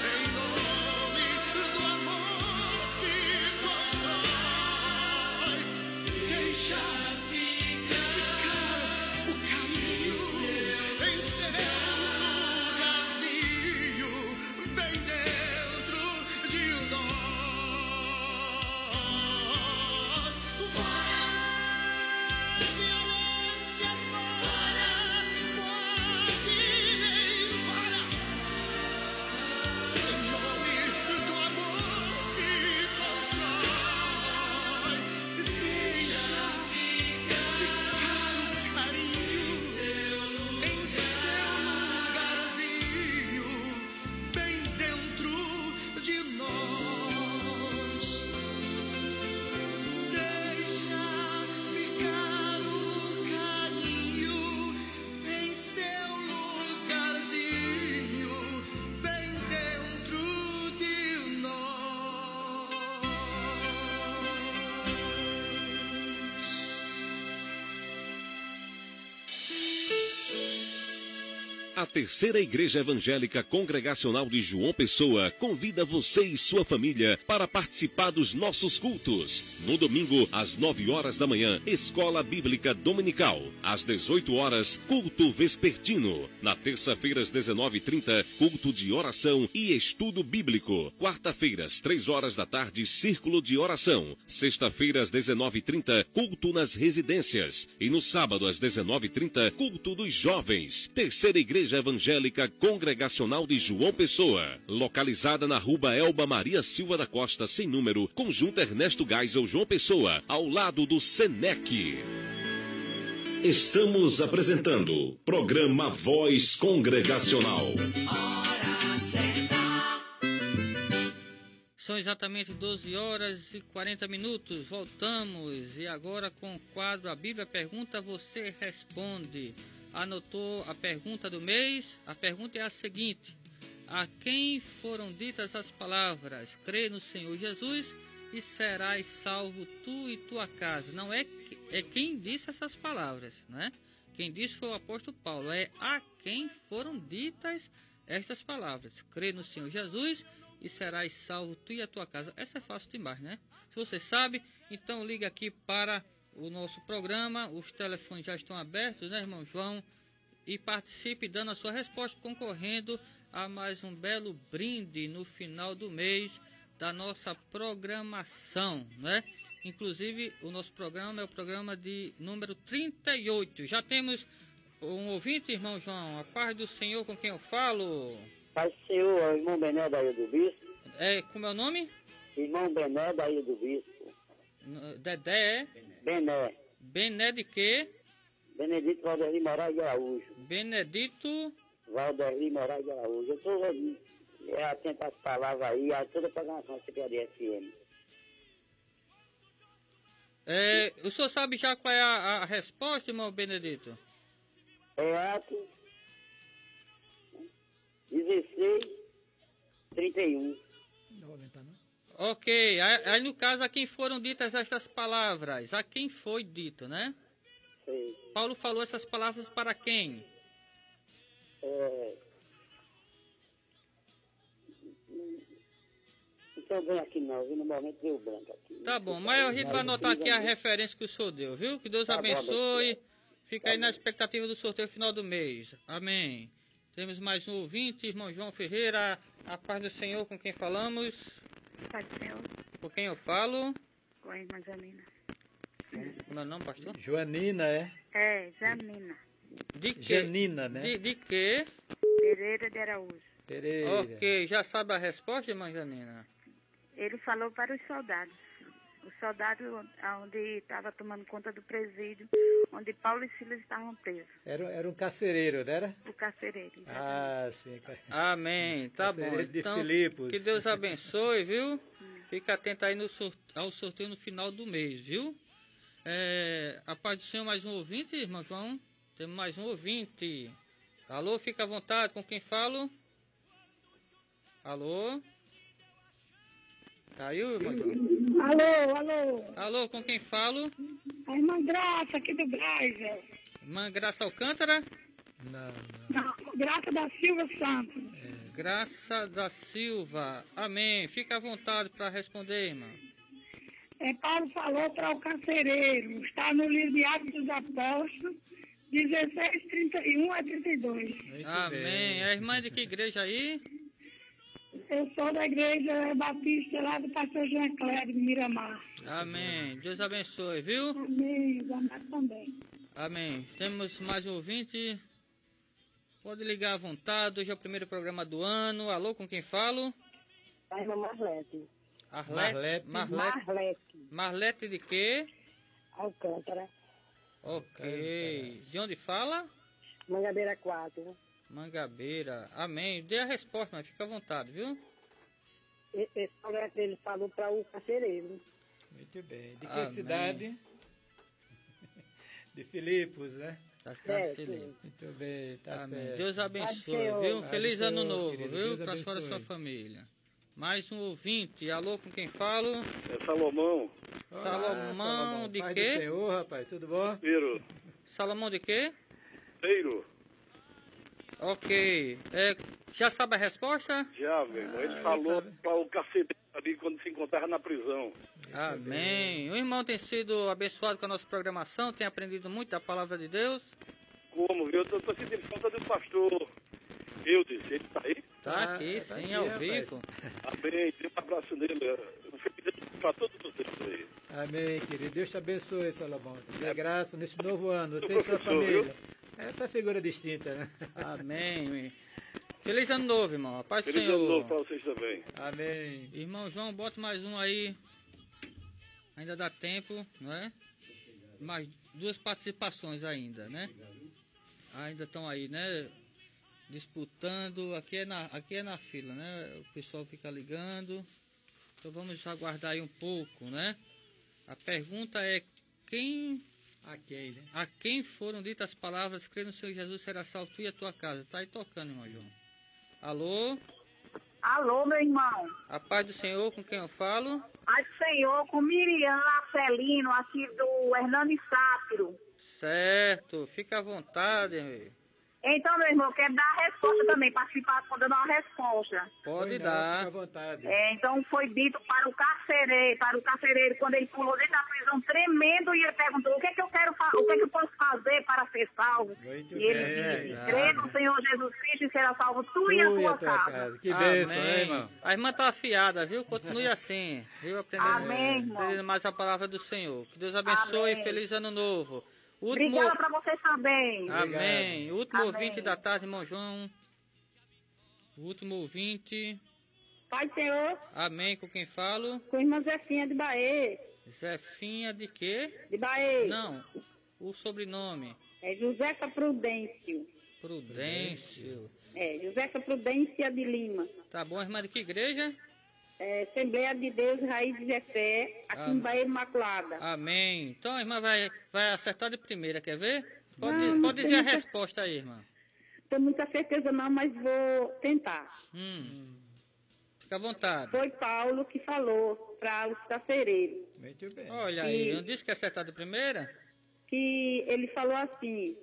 S5: em nome do amor que constrói. Deixa ficar o carinho em seu lugarzinho, bem dentro de nós. Fora! Violência fora! Pode ir embora, em nome do amor que constrói. Deixa ficar o carinho em seu lugarzinho, bem dentro de nós. Deixa ficar o carinho em seu lugarzinho, bem dentro de nós.
S1: A Terceira Igreja Evangélica Congregacional de João Pessoa convida você e sua família para participar dos nossos cultos. No domingo, às 9 horas da manhã, Escola Bíblica Dominical. Às 18 horas, culto vespertino. Na terça-feira, às 19h30, culto de oração e estudo bíblico. Quarta-feiras, 3 horas da tarde, círculo de oração. Sexta-feira, às 19h30, culto nas residências. E no sábado, às 19h30, culto dos jovens. Terceira Igreja Igreja Evangélica Congregacional de João Pessoa, localizada na Rua Elba Maria Silva da Costa, sem número, Conjunto Ernesto Geisel, João Pessoa, ao lado do Senec. Estamos apresentando programa Voz Congregacional.
S6: Hora certa.
S3: São exatamente 12 horas e 40 minutos. Voltamos e agora com o quadro A Bíblia Pergunta, você responde. Anotou a pergunta do mês? A pergunta é a seguinte: a quem foram ditas as palavras, crê no Senhor Jesus e serás salvo tu e tua casa? Não é quem disse essas palavras, né? Quem disse foi o apóstolo Paulo. É a quem foram ditas estas palavras, crê no Senhor Jesus e serás salvo tu e a tua casa. Essa é fácil demais, né? Se você sabe, então liga aqui para o nosso programa. Os telefones já estão abertos, né, irmão João? E participe dando a sua resposta, concorrendo a mais um belo brinde no final do mês da nossa programação, né? Inclusive, o nosso programa é o programa de número 38. Já temos um ouvinte, irmão João. A paz do Senhor, com quem eu falo?
S7: Paz do Senhor, é o irmão Bené da Ilha do Bispo.
S3: Como é o nome?
S7: Irmão Bené da Ilha do Bispo.
S3: Dedé é?
S7: Bené.
S3: Bené de quê?
S7: Benedito Valderli Moraes de Araújo.
S3: Benedito
S7: Valderli Moraes de Araújo. Eu estou atento às palavras aí, a toda a programação da CPAD FM.
S3: O senhor sabe já qual é a resposta, irmão Benedito?
S7: É Atos 16, 31.
S4: Não vou aumentar, não?
S3: Ok, aí no caso a quem foram ditas estas palavras? A quem foi dito, né?
S7: Sei.
S3: Paulo falou essas palavras para quem?
S7: Não estou bem aqui não, viu? No momento veio branco aqui.
S3: Tá bom, mas a gente vai anotar aqui a referência que o senhor deu, viu? Que Deus abençoe. Fica aí na expectativa do sorteio final do mês. Amém. Temos mais um ouvinte, irmão João Ferreira. A paz do Senhor, com quem falamos?
S8: Paz do Senhor,
S3: Com quem eu falo?
S8: com a irmã Janina.
S3: Como é o nome, pastor?
S4: Joanina, é?
S8: É, Janina
S3: De quê?
S4: Janina, né?
S3: De quê?
S8: Pereira de Araújo.
S4: Pereira.
S3: Ok, já sabe a resposta, irmã Janina?
S8: Ele falou para os soldados. O soldado onde estava tomando conta do presídio, onde Paulo e Silas estavam presos.
S4: Era um carcereiro, não era?
S8: O carcereiro.
S4: Ah, sim.
S3: Amém, tá bom.
S4: Carcereiro de
S3: Então,
S4: Filipos.
S3: que Deus abençoe, viu? Fica atento aí ao sorteio no final do mês, viu? A paz do Senhor, mais um ouvinte, irmão João? Temos mais um ouvinte. Alô, fica à vontade, com quem falo? Alô? Caiu, irmão João?
S8: Alô.
S3: Alô, com quem falo?
S8: A irmã Graça, aqui do Brasil.
S3: Irmã Graça Alcântara?
S4: Não.
S8: Graça da Silva Santos.
S3: Graça da Silva. Amém. Fica à vontade para responder, irmã.
S8: Paulo falou para o carcereiro. Está no livro de Atos dos Apóstolos, 16, 31 a 32.
S4: Muito
S3: Amém.
S4: bem.
S3: A irmã de que igreja aí?
S8: Eu sou da igreja batista lá do pastor Jean Cléber de Miramar.
S3: Amém. Deus abençoe, viu?
S8: Amém. Amado também.
S3: Amém. Temos mais um ouvinte. Pode ligar à vontade. Hoje é o primeiro programa do ano. Alô, com quem falo?
S8: A irmã Marlete.
S3: Marlete de quê?
S8: Alcântara.
S3: Ok. De onde fala?
S8: Mangabeira 4.
S3: Mangabeira. Amém. Dê a resposta, mas fica à vontade, viu?
S8: Ele falou para o carcereiro.
S4: Muito bem. De que
S3: Amém.
S4: cidade? De Filipos, né?
S3: Da cidade de Felipe.
S4: Muito bem, tá
S3: Amém.
S4: certo.
S3: Deus abençoe,
S8: Senhor.
S3: viu?
S4: Pai
S3: Feliz
S4: do
S3: ano
S4: Senhor,
S3: novo,
S4: querido.
S3: viu?
S4: Deus
S3: Para a sua
S4: abençoe.
S3: família. Mais um ouvinte. Alô, com quem falo?
S9: É Salomão.
S4: Olá,
S3: Salomão de
S4: Pai
S3: quê?
S4: do Senhor, rapaz, tudo bom?
S9: Feiro.
S3: Salomão de quê?
S9: Feiro.
S3: Ok. Já sabe a resposta?
S9: Já, meu irmão. Ele falou para o carcereiro ali quando se encontrava na prisão.
S3: Amém. O irmão tem sido abençoado com a nossa programação, tem aprendido muito da palavra de Deus.
S9: Como, viu? Eu estou sentindo falta do pastor Eudes. Ele está aí?
S3: Tá aqui,
S4: tá
S3: sim,
S4: aqui,
S3: ao
S4: rapaz.
S3: vivo.
S9: Amém. Dê um abraço nele. Um feliz ano para todos vocês aí.
S4: Amém, querido. Deus te abençoe, Salomão. Te dê graça nesse novo ano, você e sua
S9: Professor,
S4: família.
S9: viu?
S4: Essa é figura distinta, né?
S3: Amém. Feliz ano novo, irmão. A paz do
S9: Feliz
S3: Senhor.
S9: ano novo para vocês também.
S4: Amém.
S3: Irmão João, bota mais um aí. Ainda dá tempo, não é? Mais 2 participações ainda, né? Ainda estão aí, né? Disputando. Aqui é na fila, né? O pessoal fica ligando. Então vamos aguardar aí um pouco, né? A pergunta é
S4: né?
S3: A quem foram ditas as palavras, crê no Senhor Jesus, será salvo tu e a tua casa. Tá aí tocando, irmão João. Alô?
S8: Alô, meu irmão.
S3: A paz do Senhor, com quem eu falo?
S8: Paz do Senhor, com Miriam Acelino, aqui do Hernani Sátiro.
S3: Certo, fica à vontade, meu.
S8: Então, meu irmão, eu quero dar a resposta também, participar dando uma resposta.
S3: Pode dar.
S4: Fica à vontade.
S8: Então foi dito para o carcereiro, quando ele pulou dentro da prisão tremendo, e ele perguntou, o que é que eu posso fazer para ser salvo?
S4: Muito
S8: E ele
S4: bem.
S8: disse, crê no Senhor Jesus Cristo e será salvo tu e a tua casa.
S4: Que bênção, hein, irmão?
S3: A irmã tá afiada, viu? Continue assim, viu?
S8: Amém, irmão.
S3: Aprendendo mais a palavra do Senhor. Que Deus abençoe e feliz ano novo.
S8: Obrigada para vocês também.
S3: Amém. O último
S8: Amém.
S3: ouvinte da tarde, irmão João. O último ouvinte.
S8: Pai do Senhor,
S3: Amém. Com quem falo?
S8: com a irmã Zefinha de Bahia.
S3: Zefinha de quê?
S8: De Bahia.
S3: Não. O sobrenome.
S8: É Josefa Prudêncio.
S3: Prudêncio.
S8: Josefa Prudência de Lima.
S3: Tá bom, irmã de que igreja?
S8: Assembleia de Deus Raiz de Fé, aqui em Bahia Imaculada.
S3: Amém. Então a irmã vai acertar de primeira, quer ver? Pode
S8: Não
S3: dizer a
S8: tenho
S3: resposta aí, irmã.
S8: Tenho muita certeza não, mas vou tentar.
S3: Fica à vontade.
S8: Foi Paulo que falou para os carcereiros.
S4: Muito bem.
S3: Olha aí, eu não disse que ia acertar de primeira?
S8: Que ele falou assim,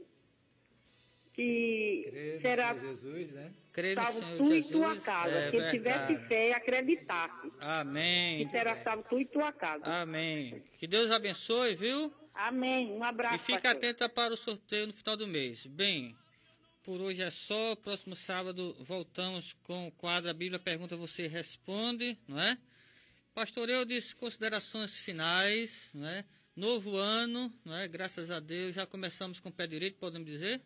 S8: que
S4: Crê no
S8: será
S4: Senhor Jesus, né?
S3: Crê no
S8: salvo
S3: Senhor
S8: tu e
S3: Jesus.
S8: tua casa.
S3: É
S8: Se ele tivesse
S3: verdade.
S8: fé e acreditasse,
S3: Amém.
S8: que será salvo tu e tua casa.
S3: Amém. Que Deus abençoe, viu?
S8: Amém. Um abraço.
S3: E fica
S8: pastor.
S3: atenta para o sorteio no final do mês. Bem, por hoje é só. Próximo sábado voltamos com o quadro A Bíblia Pergunta, Você Responde, não é? Pastor Eudes, considerações finais, não é? Novo ano, não é? Graças a Deus, já começamos com o pé direito, podemos dizer?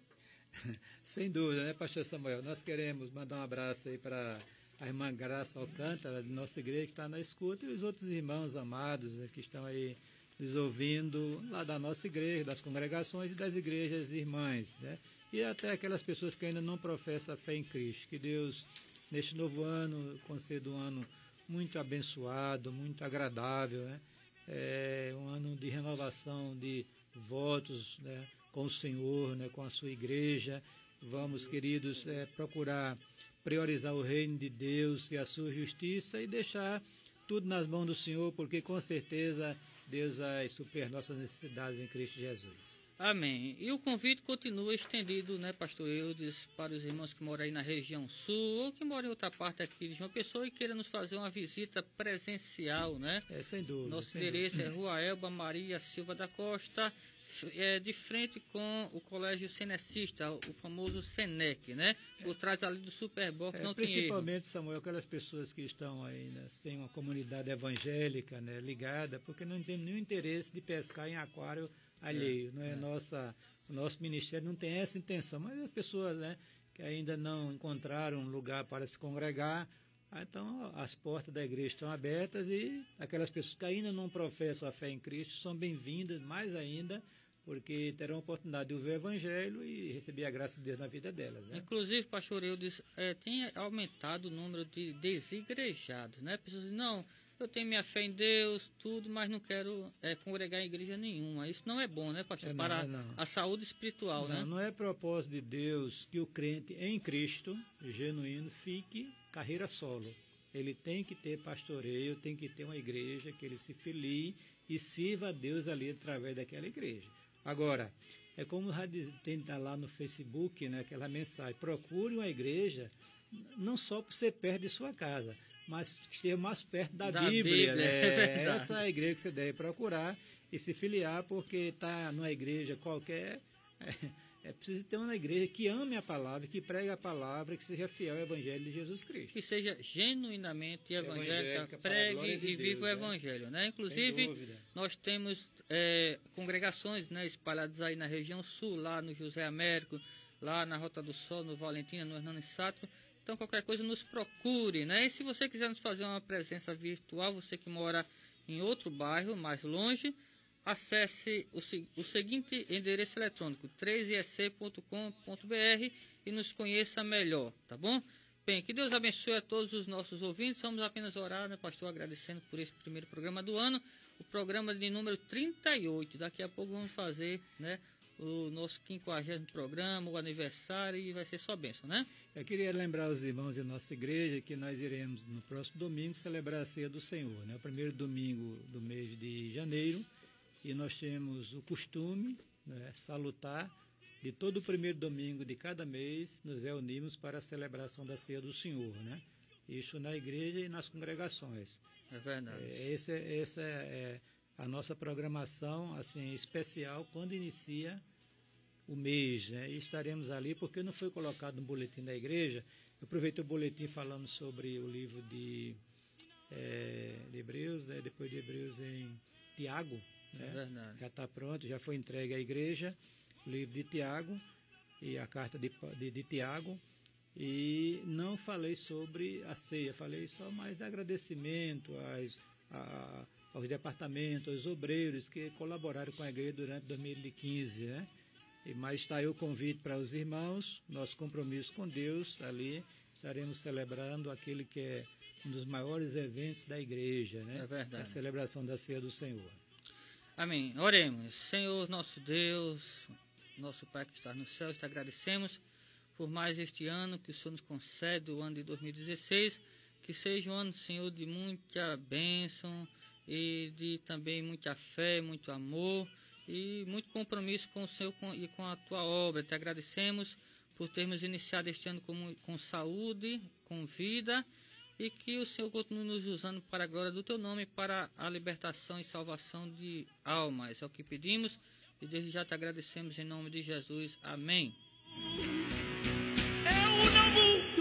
S4: Sem dúvida, né, pastor Samuel? Nós queremos mandar um abraço aí para a irmã Graça Alcântara, da nossa igreja, que está na escuta, e os outros irmãos amados, né, que estão aí nos ouvindo, lá da nossa igreja, das congregações e das igrejas irmãs, né? E até aquelas pessoas que ainda não professam a fé em Cristo. Que Deus, neste novo ano, conceda um ano muito abençoado, muito agradável, né? Um ano de renovação de votos, né, com o Senhor, né, com a sua igreja. Vamos, queridos, procurar priorizar o reino de Deus e a sua justiça e deixar tudo nas mãos do Senhor, porque com certeza Deus vai suprir nossas necessidades em Cristo Jesus.
S3: Amém. E o convite continua estendido, né, pastor Eudes, para os irmãos que moram aí na região sul ou que moram em outra parte aqui de João Pessoa e queiram nos fazer uma visita presencial, né?
S4: Sem dúvida.
S3: Nosso endereço é Rua Elba Maria Silva da Costa, de frente com o Colégio Senecista, o famoso Senec, né? Por trás ali do Superboc, não tem erro.
S4: Principalmente, Samuel, aquelas pessoas que estão aí, né, sem uma comunidade evangélica, né, ligada, porque não tem nenhum interesse de pescar em aquário alheio. O nosso ministério não tem essa intenção, mas as pessoas, né, que ainda não encontraram um lugar para se congregar, então as portas da igreja estão abertas e aquelas pessoas que ainda não professam a fé em Cristo são bem-vindas, mais ainda, porque terão a oportunidade de ouvir o Evangelho e receber a graça de Deus na vida delas, né?
S3: Inclusive, pastor Eudes, tem aumentado o número de desigrejados, né? Pessoas dizem, não, eu tenho minha fé em Deus, tudo, mas não quero congregar em igreja nenhuma. Isso não é bom, né, pastor? Para a saúde espiritual, né?
S4: Não é propósito de Deus que o crente em Cristo, genuíno, fique carreira solo. Ele tem que ter pastoreio, tem que ter uma igreja que ele se filie e sirva a Deus ali através daquela igreja. Agora, é como tem lá no Facebook, né, aquela mensagem, procure uma igreja não só por ser perto de sua casa, mas que esteja mais perto da Bíblia. Né? Essa é a igreja que você deve procurar e se filiar, porque está numa igreja qualquer É preciso ter uma igreja que ame a palavra, que pregue a palavra, que seja fiel ao Evangelho de Jesus Cristo.
S3: Que seja genuinamente evangélica, pregue e viva o Evangelho, né? Inclusive, nós temos congregações, né, espalhadas aí na região sul, lá no José Américo, lá na Rota do Sol, no Valentina, no Hernani Sato. Então, qualquer coisa, nos procure, né? E se você quiser nos fazer uma presença virtual, você que mora em outro bairro, mais longe, acesse o seguinte endereço eletrônico, 3iec.com.br, e nos conheça melhor, tá bom? Bem, que Deus abençoe a todos os nossos ouvintes. Vamos apenas orar, né, pastor, agradecendo por esse primeiro programa do ano, o programa de número 38. Daqui a pouco vamos fazer, né, o nosso 50º programa, o aniversário, e vai ser só bênção, né?
S4: Eu queria lembrar os irmãos da nossa igreja que nós iremos no próximo domingo celebrar a Ceia do Senhor, né? O primeiro domingo do mês de janeiro. E nós temos o costume, né, salutar, de todo o primeiro domingo de cada mês, nos reunimos para a celebração da Ceia do Senhor, né? Isso na igreja e nas congregações.
S3: É verdade.
S4: Essa é a nossa programação assim, especial quando inicia o mês, né? E estaremos ali, porque não foi colocado no boletim da igreja. Eu aproveitei o boletim falando sobre o livro de Hebreus, né? Depois de Hebreus em Tiago. É verdade. Já está pronto, já foi entregue à igreja, o livro de Tiago e a carta de Tiago, e não falei sobre a ceia, falei só mais de agradecimento aos departamentos, aos obreiros que colaboraram com a igreja durante 2015, né? Mas está aí o convite para os irmãos, nosso compromisso com Deus, ali estaremos celebrando aquele que é um dos maiores eventos da igreja, né?
S3: É verdade.
S4: A celebração da Ceia do Senhor.
S3: Amém. Oremos. Senhor, nosso Deus, nosso Pai que está no céu, te agradecemos por mais este ano que o Senhor nos concede, o ano de 2016, que seja um ano, Senhor, de muita bênção e de também muita fé, muito amor e muito compromisso com o Senhor e com a tua obra. Te agradecemos por termos iniciado este ano com saúde, com vida, e que o Senhor continue nos usando para a glória do teu nome, para a libertação e salvação de almas. É o que pedimos e desde já te agradecemos em nome de Jesus. Amém.
S5: Eu não mudo.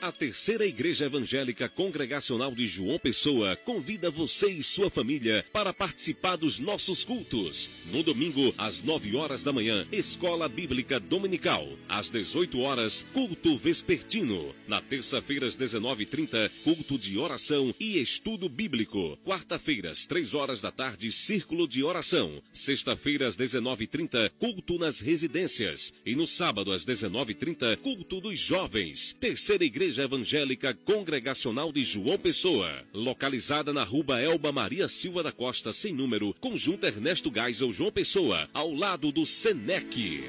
S1: A Terceira Igreja Evangélica Congregacional de João Pessoa convida você e sua família para participar dos nossos cultos. No domingo, às 9 horas da manhã, Escola Bíblica Dominical. Às 18 horas, culto vespertino. Na terça-feira, às 19h30, culto de oração e estudo bíblico. Quarta-feira, às 3 horas da tarde, círculo de oração. Sexta-feira, às 19h30, culto nas residências. E no sábado, às 19h30, culto dos jovens. Terceira Igreja Evangélica Congregacional de João Pessoa, localizada na Rua Elba Maria Silva da Costa, sem número, Conjunto Ernesto Geisel, João Pessoa, ao lado do Senec.